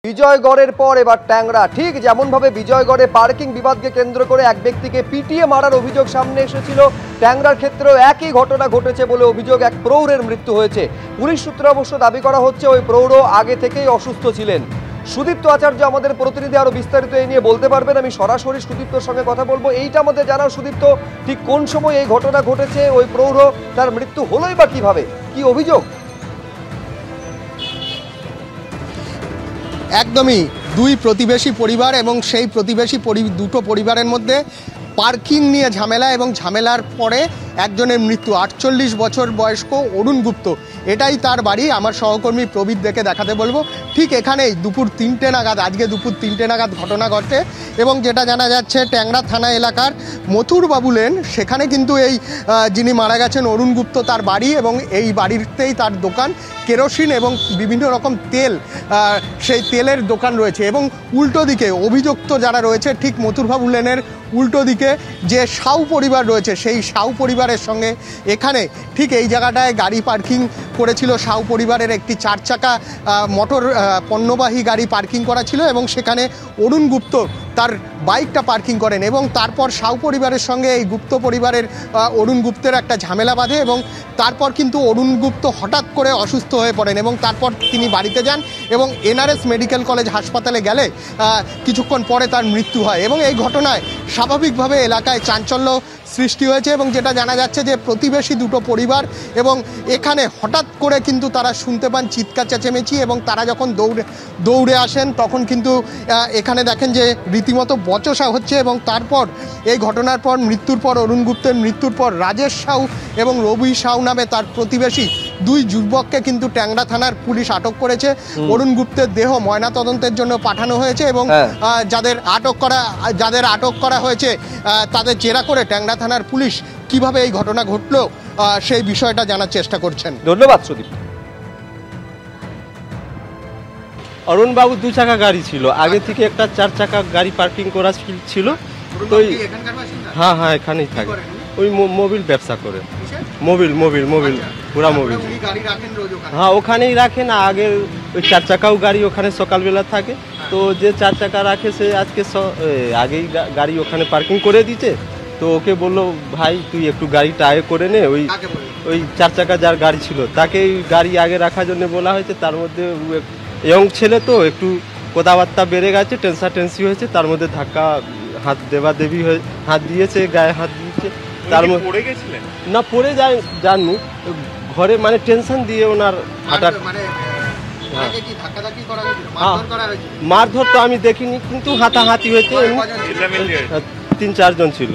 বিজয়গড়ের পর এবার ট্যাংরা। ঠিক যেমন ভাবে বিজয়গড়ে পার্কিং বিবাদকে কেন্দ্র করে এক ব্যক্তিকে পিটিয়ে মারার অভিযোগ সামনে এসেছিল, ট্যাংরার ক্ষেত্রেও একই ঘটনা ঘটেছে বলে অভিযোগ। এক প্রৌঢ়ের মৃত্যু হয়েছে। পুলিশ সূত্রে অবশ্য দাবি করা হচ্ছে ওই প্রৌঢ় আগে থেকেই অসুস্থ ছিলেন। সুদীপ্ত আচার্য আমাদের প্রতিনিধি আরো বিস্তারিত এই নিয়ে বলতে পারবেন। আমি সরাসরি সুদীপ্তর সঙ্গে কথা বলবো। এইটা আমাদের জানাও সুদীপ্ত, ঠিক কোন সময় এই ঘটনা ঘটেছে, ওই প্রৌঢ় তার মৃত্যু হলোই বা কিভাবে, কি অভিযোগ? একদমই দুই প্রতিবেশী পরিবার এবং সেই প্রতিবেশী দুটো পরিবারের মধ্যে পার্কিং নিয়ে ঝামেলা এবং ঝামেলার পরে একজনের মৃত্যু। 48 বছর বয়স্ক অরুণ গুপ্ত, এটাই তার বাড়ি। আমার সহকর্মী প্রবীর দেখে দেখাতে বলবো। ঠিক এখানেই দুপুর 3টে নাগাদ, আজকে দুপুর 3টে নাগাদ ঘটনা ঘটে এবং যেটা জানা যাচ্ছে ট্যাংরা থানা এলাকার মথুরবাবু লেন, সেখানে কিন্তু এই যিনি মারা গেছেন অরুণ গুপ্ত তার বাড়ি এবং এই বাড়িতেই তার দোকান, কেরোসিন এবং বিভিন্ন রকম তেল, সেই তেলের দোকান রয়েছে। এবং উল্টো দিকে অভিযুক্ত যারা রয়েছে, ঠিক মথুরবাবু লেনের উল্টো দিকে যে সাউ পরিবার রয়েছে, সেই সাউ পরিবারের সঙ্গে এখানে ঠিক এই জায়গাটায় গাড়ি পার্কিং করেছিল সাউ পরিবারের একটি 4 চাকা মোটর পণ্যবাহী গাড়ি পার্কিং করা ছিল এবং সেখানে অরুণ গুপ্ত তার বাইকটা পার্কিং করেন এবং তারপর সাউ পরিবারের সঙ্গে এই গুপ্ত পরিবারের অরুণ গুপ্তের একটা ঝামেলা বাঁধে এবং তারপর কিন্তু অরুণ গুপ্ত হঠাৎ করে অসুস্থ হয়ে পড়েন এবং তারপর তিনি বাড়িতে যান এবং NRS মেডিকেল কলেজ হাসপাতালে গেলে কিছুক্ষণ পরে তার মৃত্যু হয়। এবং এই ঘটনায় স্বাভাবিকভাবে এলাকায় চাঞ্চল্য সৃষ্টি হয়েছে এবং যেটা জানা যাচ্ছে যে প্রতিবেশী দুটো পরিবার এবং এখানে হঠাৎ করে কিন্তু তারা শুনতে পান চিৎকার চেঁচামেচি এবং তারা যখন দৌড়ে আসেন তখন কিন্তু এখানে দেখেন যে রীতিমতো বচসা হচ্ছে এবং তারপর এই ঘটনার পর মৃত্যুর পর অরুণ গুপ্তের মৃত্যুর পর রাজেশ সাউ এবং রবি সাউ নামে তার প্রতিবেশী দুই যুবককে কিন্তু ট্যাংরা থানার পুলিশ আটক করেছে। অরুণ গুপ্তের দেহ ময়নাতদন্তের জন্য পাঠানো হয়েছে এবং যাদের আটক করা হয়েছে তাদের জেরা করে ট্যাংরা থানার পুলিশ কিভাবে এই ঘটনা ঘটলো সেই বিষয়টা জানার চেষ্টা করছেন। ধন্যবাদ সুদীপ। অরুণ বাবু 2 চাকা গাড়ি ছিল, আগে থেকে একটা 4 চাকা গাড়ি পার্কিং করা ছিল। তো হ্যাঁ এখানেই থাকে, ওই মোবিল ব্যবসা করে। মোবিল পুরা মোবিল, হ্যাঁ ওখানেই রাখেন। আগে ওই 4 চাকাও গাড়ি ওখানে সকালবেলা থাকে, তো যে 4 চাকা রাখে সে আজকে আগেই গাড়ি ওখানে পার্কিং করে দিতে। তো ওকে বললো ভাই তুই একটু গাড়িটা আগে করে নে। ওই 4 চাকা যার গাড়ি ছিল তাকে গাড়ি আগে রাখার জন্য বলা হয়েছে। তার মধ্যে ইয়ং ছেলে তো একটু কথাবার্তা বেড়ে গেছে, টেন্সি হয়েছে, তার মধ্যে ধাক্কা, হাত দেবাদেবি হয়ে হাত দিয়েছে, গায়ে হাত দিয়েছে। তার মধ্যে পড়ে গেছিলেন না, পড়ে যাননি, ঘরে মানে টেনশন দিয়ে ওনার হাঁটার। মারধর তো আমি দেখিনি, কিন্তু হাতাহাতি হয়েছে। 3-4 জন ছিল।